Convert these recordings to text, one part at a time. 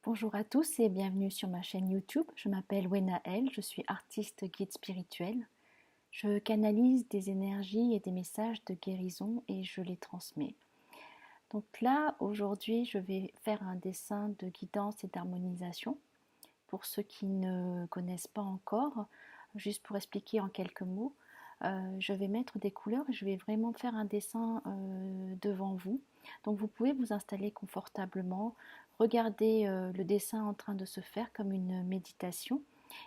Bonjour à tous et bienvenue sur ma chaîne YouTube. Je m'appelle Wenaël, je suis artiste guide spirituel. Je canalise des énergies et des messages de guérison et je les transmets. Donc là, aujourd'hui, je vais faire un dessin de guidance et d'harmonisation. Pour ceux qui ne connaissent pas encore, juste pour expliquer en quelques mots, je vais mettre des couleurs et je vais vraiment faire un dessin devant vous. Donc vous pouvez vous installer confortablement, regarder le dessin en train de se faire comme une méditation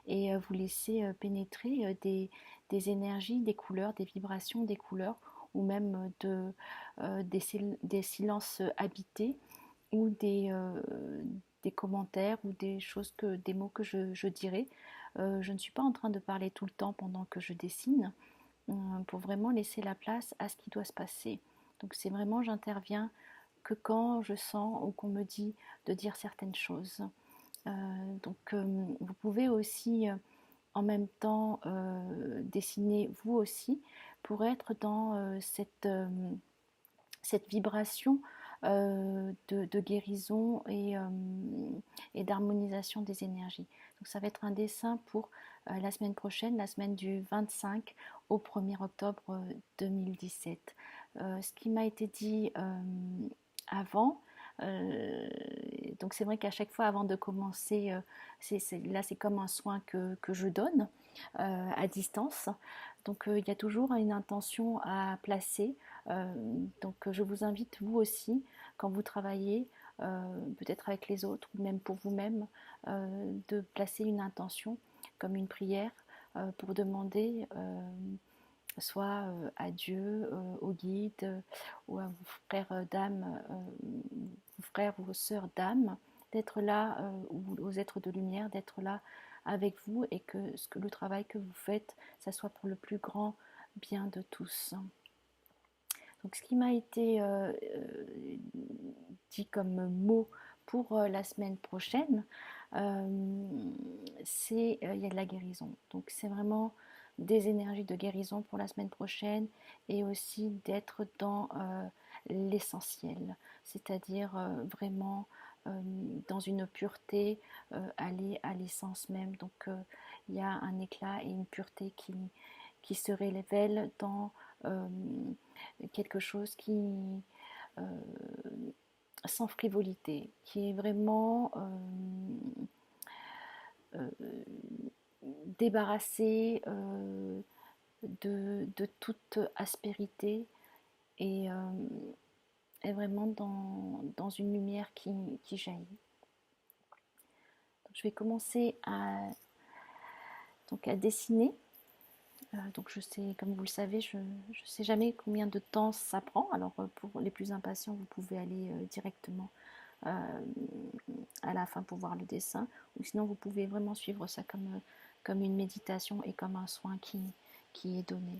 et vous laisser pénétrer des énergies, des couleurs, des vibrations des couleurs ou même des silences habités ou des commentaires ou des mots que je dirais. Je ne suis pas en train de parler tout le temps pendant que je dessine pour vraiment laisser la place à ce qui doit se passer. Donc c'est vraiment, j'interviens que quand je sens ou qu'on me dit de dire certaines choses. Vous pouvez aussi en même temps dessiner vous aussi pour être dans cette vibration de guérison et d'harmonisation des énergies. Donc ça va être un dessin pour la semaine prochaine, la semaine du 25 au 1er octobre 2017. Ce qui m'a été dit avant, donc c'est vrai qu'à chaque fois avant de commencer, là c'est comme un soin que je donne à distance. Donc il y a toujours une intention à placer. Donc je vous invite vous aussi, quand vous travaillez, peut-être avec les autres ou même pour vous-même, de placer une intention comme une prière pour demander soit à Dieu, au guide ou à vos frères d'âme, vos frères ou vos sœurs d'âme, d'être là, ou aux êtres de lumière, d'être là avec vous et que le travail que vous faites, ça soit pour le plus grand bien de tous. Donc ce qui m'a été dit comme mot pour la semaine prochaine, c'est il y a de la guérison. Donc c'est vraiment des énergies de guérison pour la semaine prochaine et aussi d'être dans l'essentiel, c'est-à-dire vraiment dans une pureté, aller à l'essence même. Donc il y a un éclat et une pureté qui se révèle dans euh, quelque chose qui euh, sans frivolité, qui est vraiment euh, débarrassé de toute aspérité et est vraiment dans une lumière qui jaillit. Donc, je vais commencer à dessiner. Donc je sais, comme vous le savez, je ne sais jamais combien de temps ça prend. Alors pour les plus impatients, vous pouvez aller directement à la fin pour voir le dessin. Ou sinon, vous pouvez vraiment suivre ça comme une méditation et comme un soin qui est donné.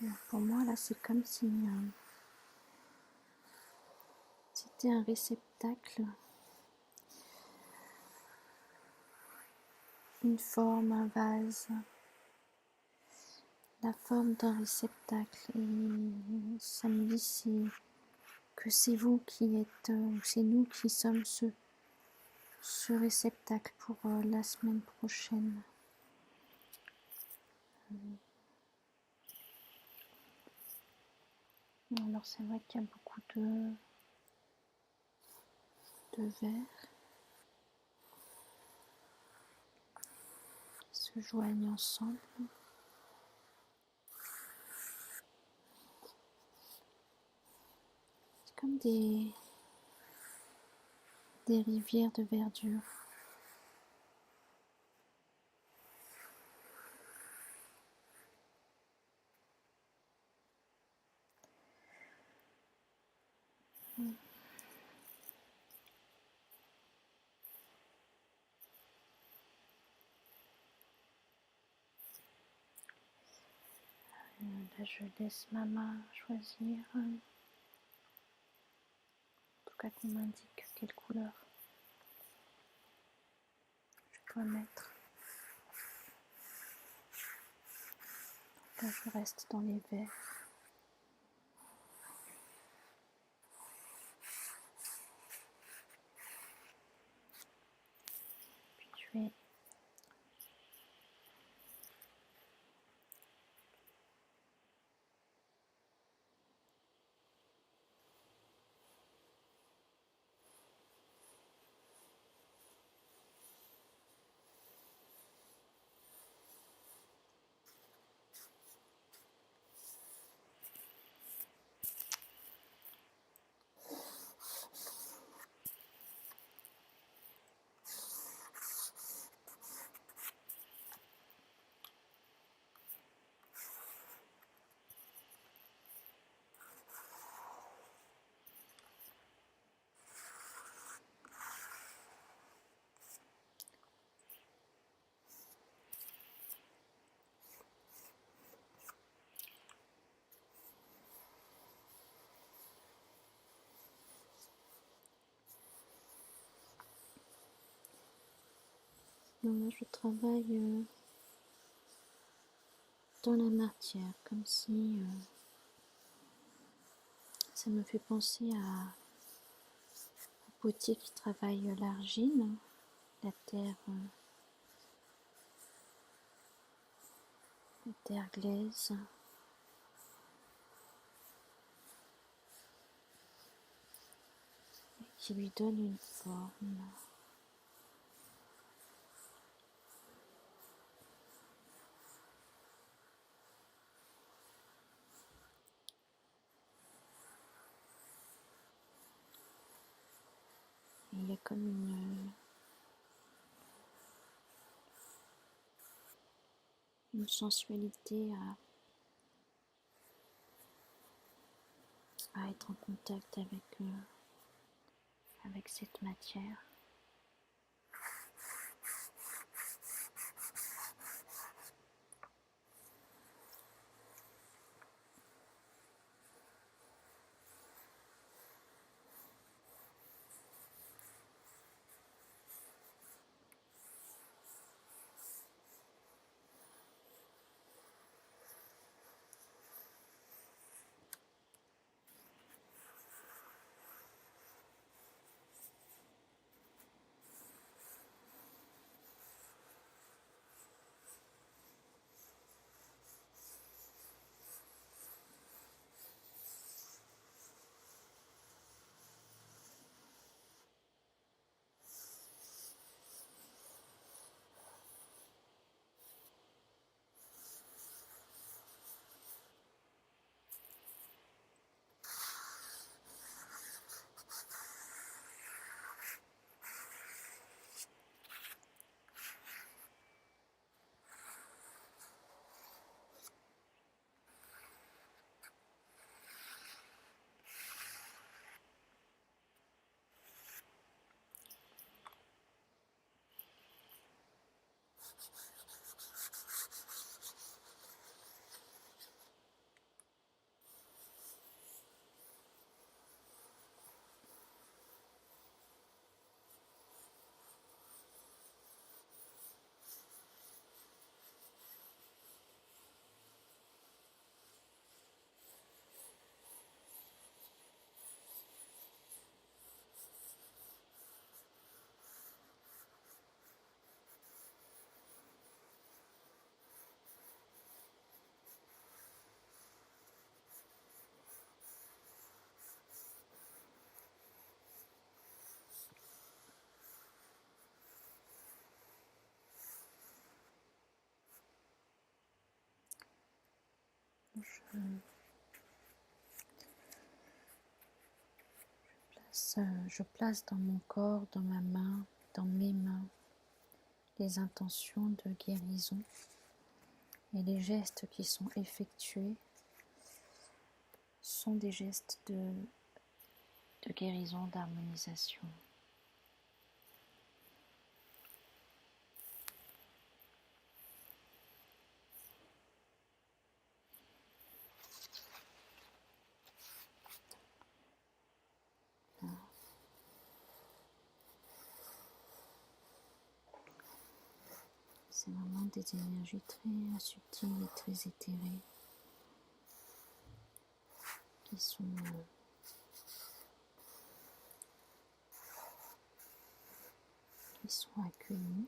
Alors pour moi, là, c'est comme si c'était un réceptacle, une forme, un vase, la forme d'un réceptacle. Et ça me dit que c'est vous qui êtes, c'est nous qui sommes ce réceptacle pour la semaine prochaine. Alors c'est vrai qu'il y a beaucoup de verres qui se joignent ensemble. C'est comme des rivières de verdure. Là, je laisse ma main choisir, en tout cas qu'on m'indique quelle couleur je dois mettre. Là, je reste dans les verts. Puis je vais donc là, je travaille dans la matière, comme si ça me fait penser à potier qui travaille l'argile, la terre glaise. Qui lui donne une forme. Et il y a comme une sensualité à être en contact avec cette matière. Je je place dans mon corps, dans ma main, dans mes mains, les intentions de guérison et les gestes qui sont effectués sont des gestes de guérison, d'harmonisation. C'est vraiment des énergies très subtiles et très éthérées qui sont accueillies.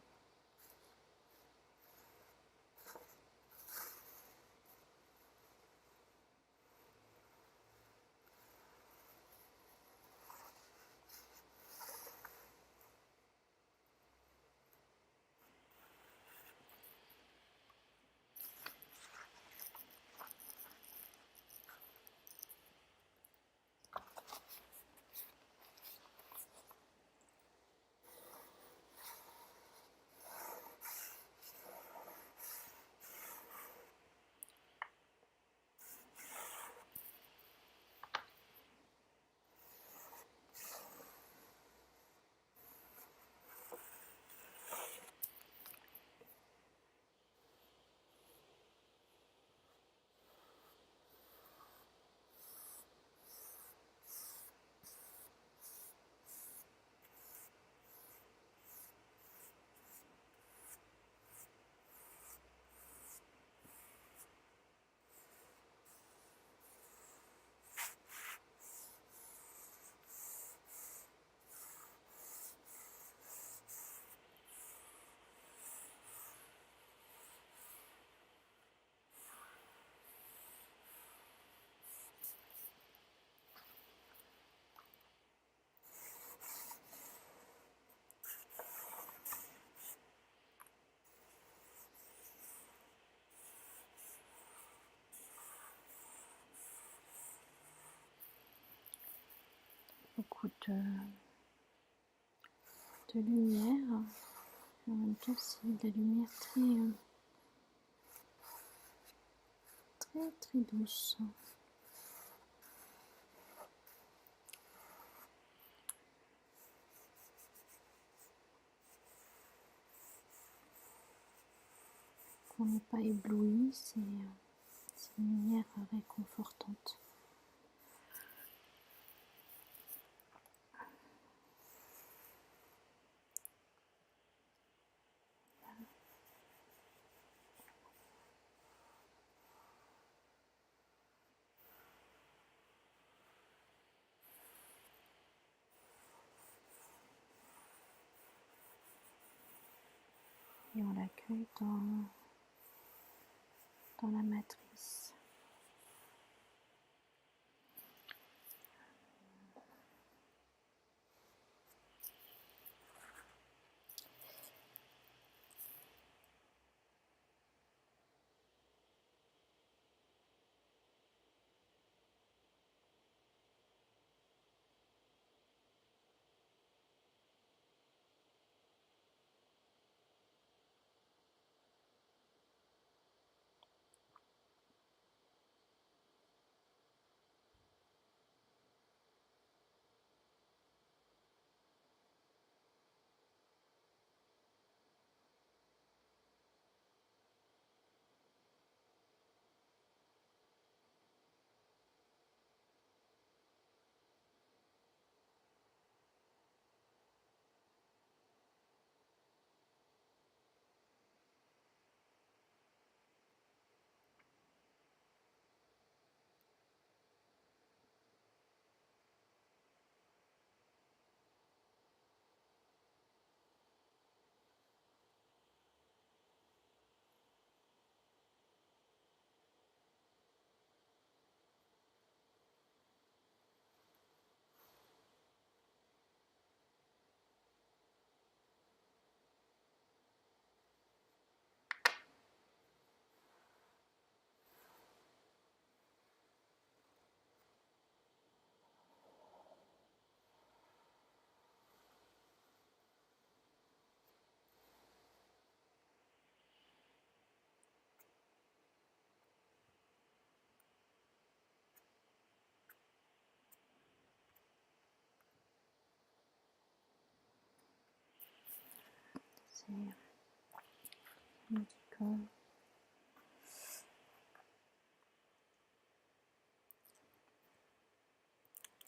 Beaucoup de lumière. En même temps, c'est de la lumière très douce. On n'est pas ébloui, c'est une lumière réconfortante. Et on l'accueille dans la matrice. du corps.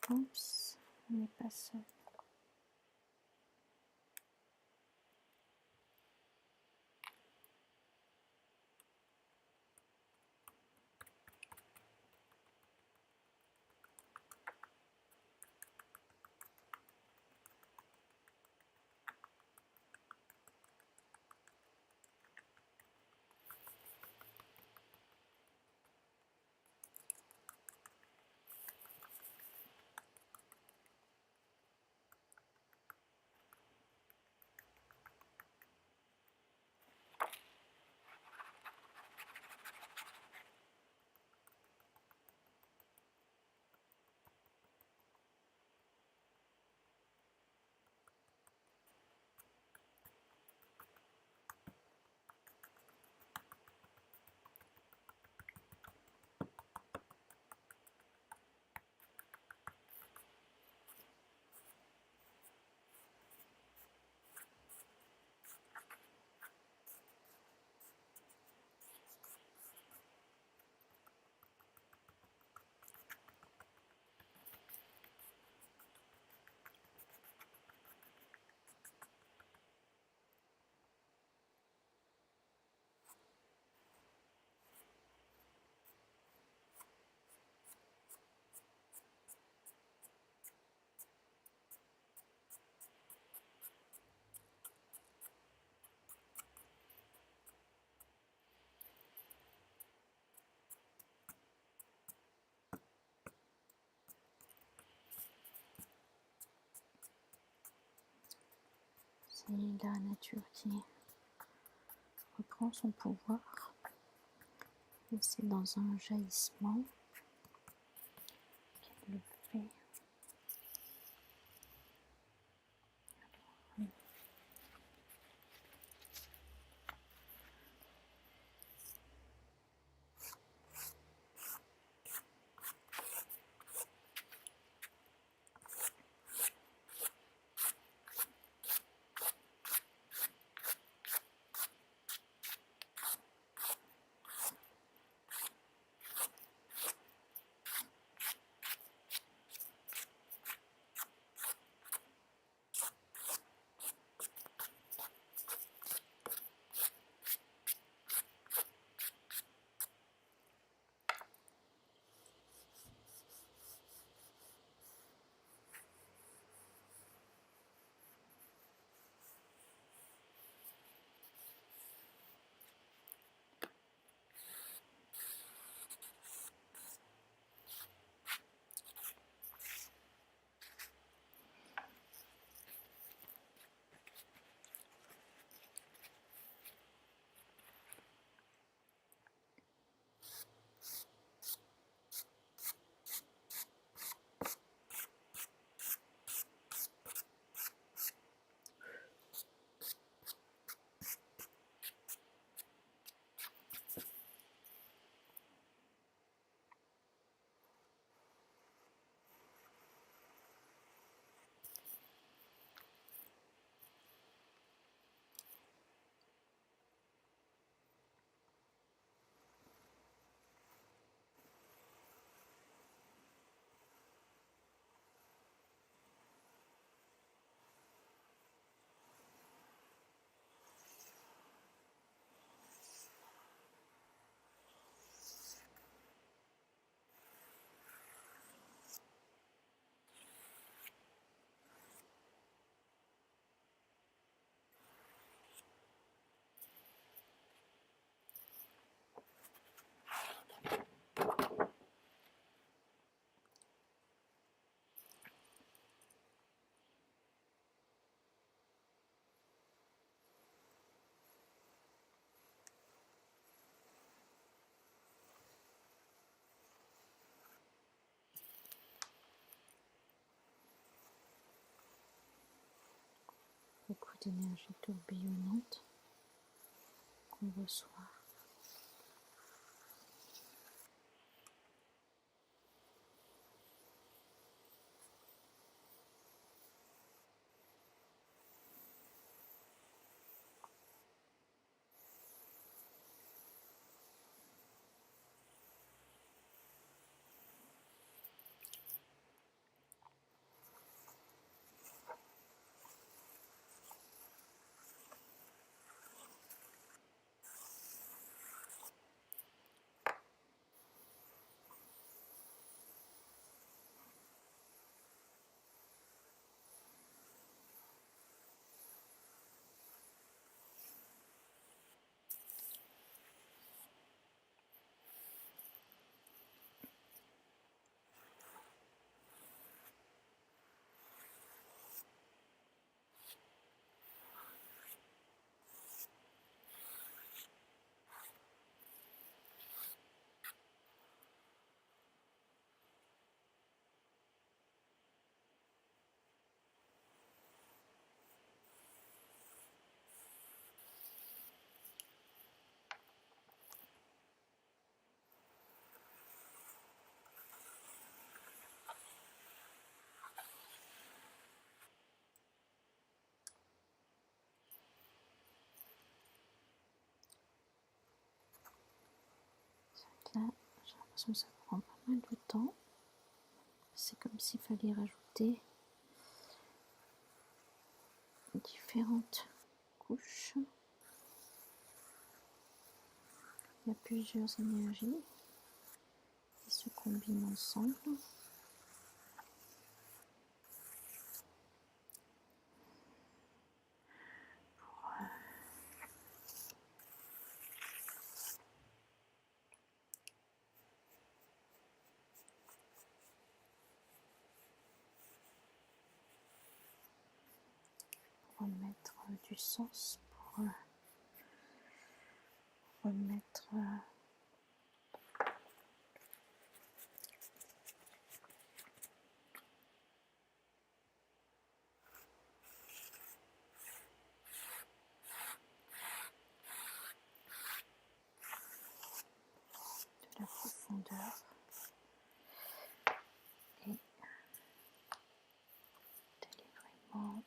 Oups, on n'est pas seul. C'est la nature qui reprend son pouvoir. Et c'est dans un jaillissement qu'elle le fait. Beaucoup d'énergie tourbillonnante qu'on reçoit. façon, ça prend pas mal de temps. C'est comme s'il fallait rajouter différentes couches. Il y a plusieurs énergies qui se combinent ensemble. Remettre du sens, pour remettre de la profondeur et d'aller vraiment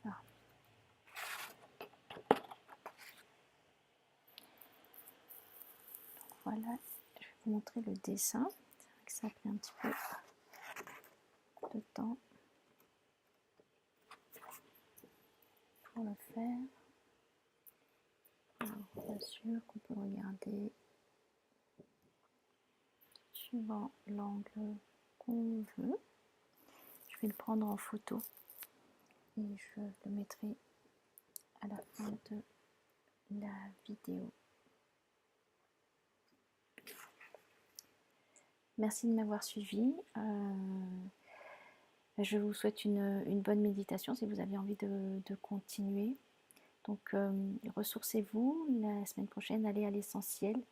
voilà. Voilà, je vais vous montrer le dessin. C'est vrai que ça a pris un petit peu de temps pour le faire. Alors, bien sûr qu'on peut regarder suivant l'angle qu'on veut. Je vais le prendre en photo et je le mettrai à la fin de la vidéo. Merci de m'avoir suivi. Je vous souhaite une bonne méditation si vous avez envie de continuer. Donc, ressourcez-vous. La semaine prochaine, allez à l'essentiel.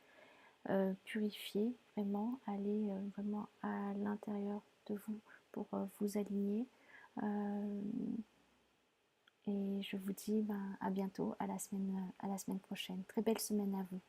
Purifiez vraiment. Allez vraiment à l'intérieur de vous pour vous aligner. Et je vous dis à bientôt, à la semaine prochaine. Très belle semaine à vous.